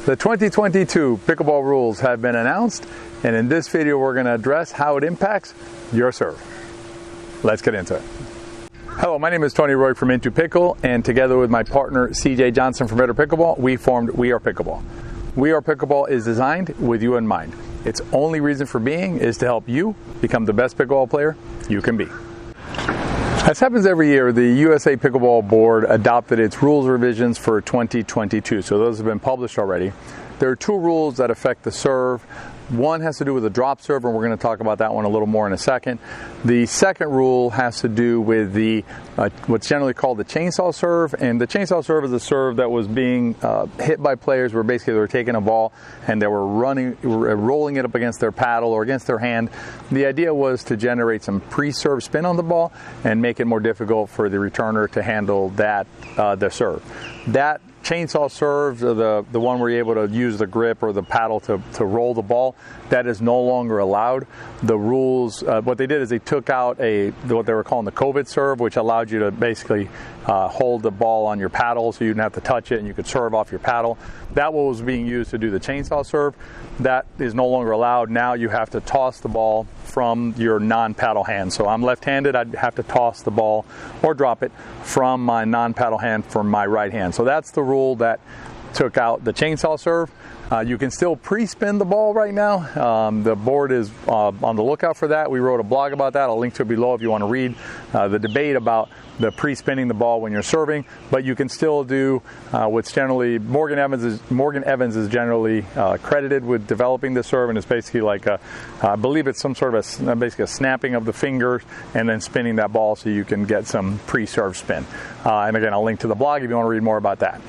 The 2022 pickleball rules have been announced, and in this video we're going to address how it impacts your serve. Let's get into it. Hello, my name is Tony Roy from Into Pickle, and together with my partner CJ Johnson from Better Pickleball, we formed WeArePickleball. WeArePickleball is designed with you in mind. Its only reason for being is to help you become the best pickleball player you can be. As happens every year, the USA Pickleball Board adopted its rules revisions for 2022, so those have been published already. There are two rules that affect the serve. One has to do with the drop serve, and we're going to talk about that one a little more in a second. The second rule has to do with the what's generally called the chainsaw serve, and the chainsaw serve is a serve that was being hit by players where basically they were taking a ball and they were rolling it up against their paddle or against their hand. The idea was to generate some pre-serve spin on the ball and make it more difficult for the returner to handle that the serve. That chainsaw serve, the one where you're able to use the grip or the paddle to roll the ball, that is no longer allowed. The rules, what they did is they took out what they were calling the COVID serve, which allowed you to basically hold the ball on your paddle so you didn't have to touch it and you could serve off your paddle. That was being used to do the chainsaw serve. That is no longer allowed. Now you have to toss the ball from your non-paddle hand. So I'm left-handed, I'd have to toss the ball or drop it from my non-paddle hand from my right hand. So that's the rule that took out the chainsaw serve. You can still pre-spin the ball right now. The board is on the lookout for that. We wrote a blog about that. I'll link to it below if you want to read the debate about the pre-spinning the ball when you're serving. But you can still do what's generally Morgan Evans is generally credited with developing the serve, and it's basically like I believe it's some sort of basically a snapping of the fingers and then spinning that ball so you can get some pre-serve spin. And again, I'll link to the blog if you want to read more about that.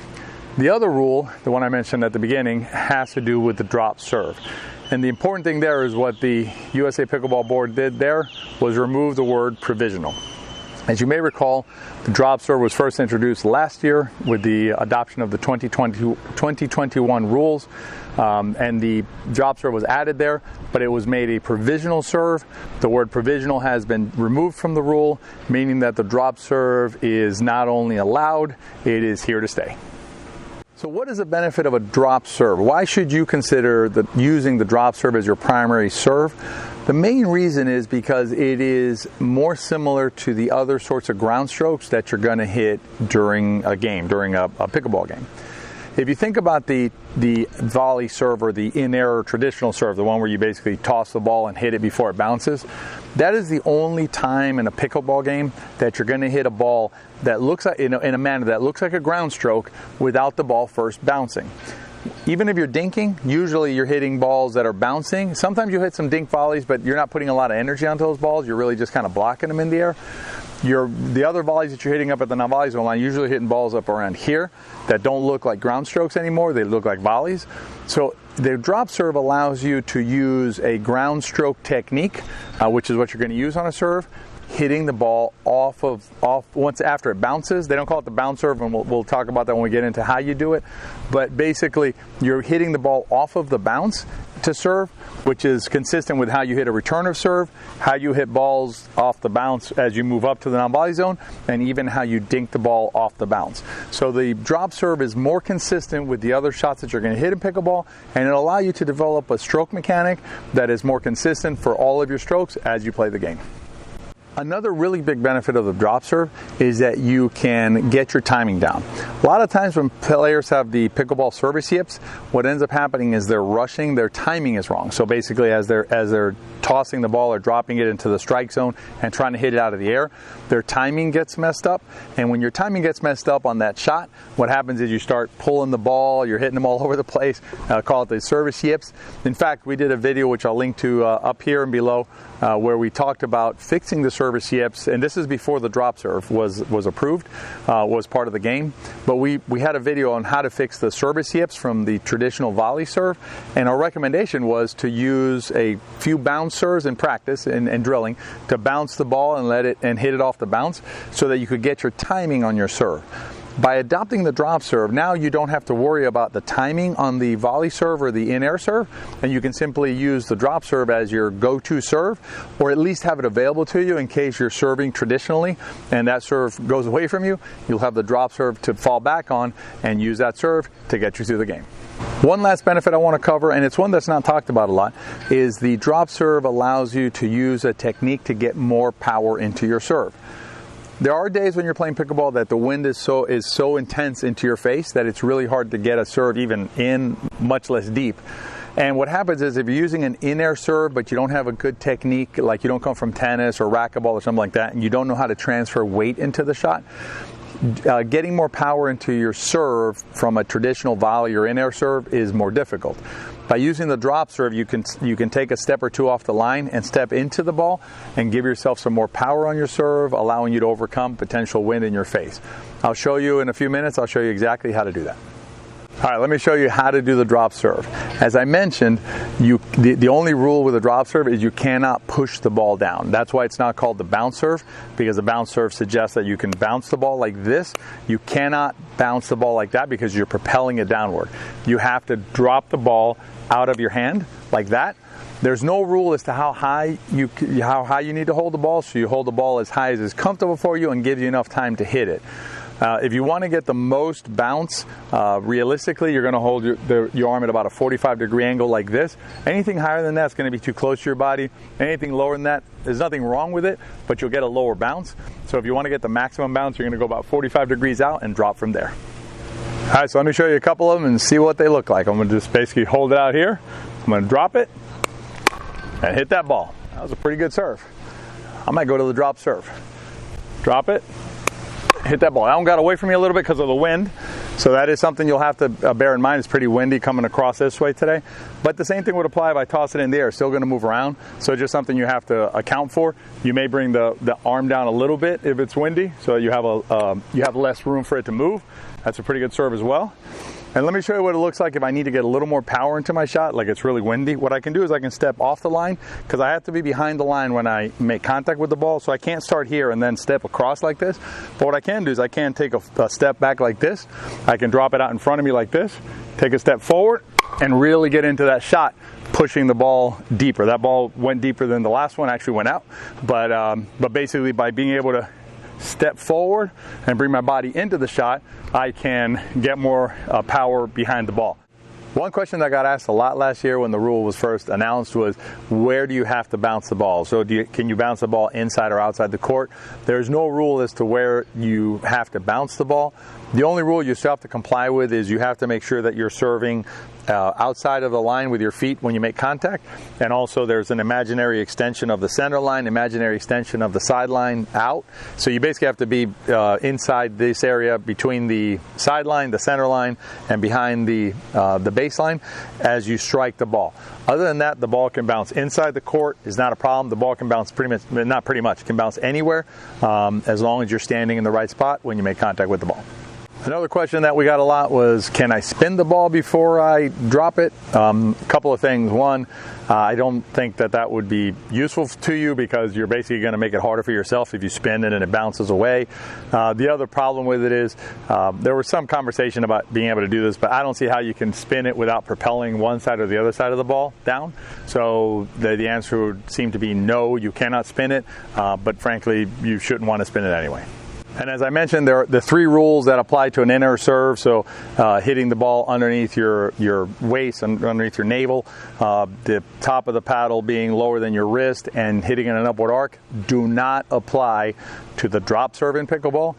The other rule, the one I mentioned at the beginning, has to do with the drop serve. And the important thing there is what the USA Pickleball Board did there was remove the word provisional. As you may recall, the drop serve was first introduced last year with the adoption of the 2021 rules, and the drop serve was added there, but it was made a provisional serve. The word provisional has been removed from the rule, meaning that the drop serve is not only allowed, it is here to stay. So what is the benefit of a drop serve? Why should you consider using the drop serve as your primary serve? The main reason is because it is more similar to the other sorts of ground strokes that you're going to hit during a game, during a pickleball game. If you think about the volley serve or the in-air traditional serve, the one where you basically toss the ball and hit it before it bounces, that is the only time in a pickleball game that you're going to hit a ball that looks like, in a manner that looks like a ground stroke without the ball first bouncing. Even if you're dinking, usually you're hitting balls that are bouncing. Sometimes you hit some dink volleys, but you're not putting a lot of energy onto those balls. You're really just kind of blocking them in the air. The other volleys that you're hitting up at the non-volley zone line, usually hitting balls up around here that don't look like ground strokes anymore. They look like volleys. So the drop serve allows you to use a ground stroke technique, which is what you're going to use on a serve, hitting the ball off once after it bounces. They don't call it the bounce serve, and we'll talk about that when we get into how you do it. But basically, you're hitting the ball off of the bounce to serve, which is consistent with how you hit a return of serve, how you hit balls off the bounce as you move up to the non-volley zone, and even how you dink the ball off the bounce. So the drop serve is more consistent with the other shots that you're going to hit in pickleball, and it'll allow you to develop a stroke mechanic that is more consistent for all of your strokes as you play the game. Another really big benefit of the drop serve is that you can get your timing down. A lot of times when players have the pickleball service yips, what ends up happening is they're rushing, their timing is wrong. So basically as they're tossing the ball or dropping it into the strike zone and trying to hit it out of the air, their timing gets messed up. And when your timing gets messed up on that shot, what happens is you start pulling the ball, you're hitting them all over the place. Call it the service yips. In fact, we did a video which I'll link to up here and below where we talked about fixing the service yips, and this is before the drop serve was approved, was part of the game. But we had a video on how to fix the service yips from the traditional volley serve, and our recommendation was to use a few bounce serves in practice and drilling to bounce the ball and hit it off the bounce so that you could get your timing on your serve. By adopting the drop serve, now you don't have to worry about the timing on the volley serve or the in-air serve, and you can simply use the drop serve as your go-to serve, or at least have it available to you in case you're serving traditionally and that serve goes away from you. You'll have the drop serve to fall back on and use that serve to get you through the game. One last benefit I want to cover, and it's one that's not talked about a lot, is the drop serve allows you to use a technique to get more power into your serve. There are days when you're playing pickleball that the wind is so intense into your face that it's really hard to get a serve even in, much less deep. And what happens is if you're using an in-air serve but you don't have a good technique, like you don't come from tennis or racquetball or something like that, and you don't know how to transfer weight into the shot, getting more power into your serve from a traditional volley or in-air serve is more difficult. By using the drop serve, you can take a step or two off the line and step into the ball and give yourself some more power on your serve, allowing you to overcome potential wind in your face. I'll show you in a few minutes. I'll show you exactly how to do that. All right, let me show you how to do the drop serve. As I mentioned, the only rule with a drop serve is you cannot push the ball down. That's why it's not called the bounce serve, because the bounce serve suggests that you can bounce the ball like this. You cannot bounce the ball like that because you're propelling it downward. You have to drop the ball out of your hand like that. There's no rule as to how high you need to hold the ball, so you hold the ball as high as is comfortable for you and gives you enough time to hit it. If you want to get the most bounce, realistically, you're going to hold your arm at about a 45-degree angle like this. Anything higher than that is going to be too close to your body. Anything lower than that, there's nothing wrong with it, but you'll get a lower bounce. So if you want to get the maximum bounce, you're going to go about 45 degrees out and drop from there. All right, so let me show you a couple of them and see what they look like. I'm going to just basically hold it out here. I'm going to drop it and hit that ball. That was a pretty good serve. I might go to the drop serve. Drop it, hit that ball. That one got away from me a little bit because of the wind, so that is something you'll have to bear in mind. It's pretty windy coming across this way today, but the same thing would apply if I toss it in the air. It's still going to move around, so just something you have to account for. You may bring the arm down a little bit if it's windy, so you have less room for it to move. That's a pretty good serve as well. And let me show you what it looks like if I need to get a little more power into my shot, like it's really windy. What I can do is I can step off the line, because I have to be behind the line when I make contact with the ball, so I can't start here and then step across like this. But what I can do is I can take a step back like this. I can drop it out in front of me like this, take a step forward, and really get into that shot, pushing the ball deeper. That ball went deeper than the last one, actually went out. But basically by being able to step forward and bring my body into the shot, I can get more power behind the ball. One question that got asked a lot last year when the rule was first announced was, where do you have to bounce the ball? So can you bounce the ball inside or outside the court? There's no rule as to where you have to bounce the ball. The only rule you still have to comply with is you have to make sure that you're serving outside of the line with your feet when you make contact, and also there's an imaginary extension of the center line, imaginary extension of the sideline out. So you basically have to be inside this area between the sideline, the center line, and behind the baseline as you strike the ball. Other than that, the ball can bounce inside the court, is not a problem. The ball can bounce it can bounce anywhere as long as you're standing in the right spot when you make contact with the ball. Another question that we got a lot was, can I spin the ball before I drop it? A couple of things. One, I don't think that would be useful to you, because you're basically going to make it harder for yourself if you spin it and it bounces away. The other problem with it is there was some conversation about being able to do this, but I don't see how you can spin it without propelling one side or the other side of the ball down. So the answer would seem to be no, you cannot spin it, but frankly, you shouldn't want to spin it anyway. And as I mentioned, there are the three rules that apply to an inner serve. So hitting the ball underneath your waist and underneath your navel, the top of the paddle being lower than your wrist, and hitting in an upward arc do not apply to the drop serve in pickleball.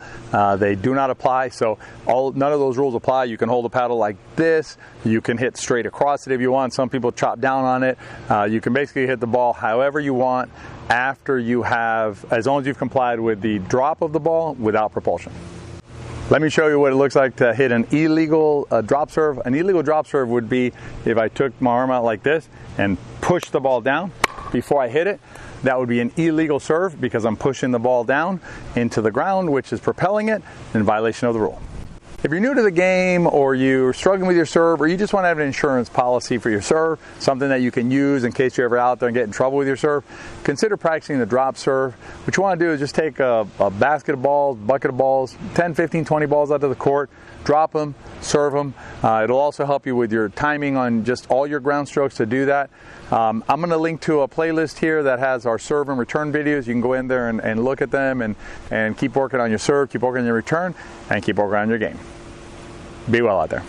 They do not apply. So none of those rules apply. You can hold the paddle like this. You can hit straight across it if you want. Some people chop down on it. You can basically hit the ball however you want, after you have, as long as you've complied with the drop of the ball without propulsion. Let me show you what it looks like to hit an illegal drop serve. An illegal drop serve would be if I took my arm out like this and pushed the ball down before I hit it. That would be an illegal serve, because I'm pushing the ball down into the ground, which is propelling it, in violation of the rule. If you're new to the game, or you're struggling with your serve, or you just want to have an insurance policy for your serve, something that you can use in case you're ever out there and get in trouble with your serve, consider practicing the drop serve. What you want to do is just take a basket of balls, bucket of balls, 10, 15, 20 balls out to the court, drop them, serve them. It'll also help you with your timing on just all your ground strokes to do that. I'm going to link to a playlist here that has our serve and return videos. You can go in there and look at them and keep working on your serve, keep working on your return, and keep working on your game. Be well out there.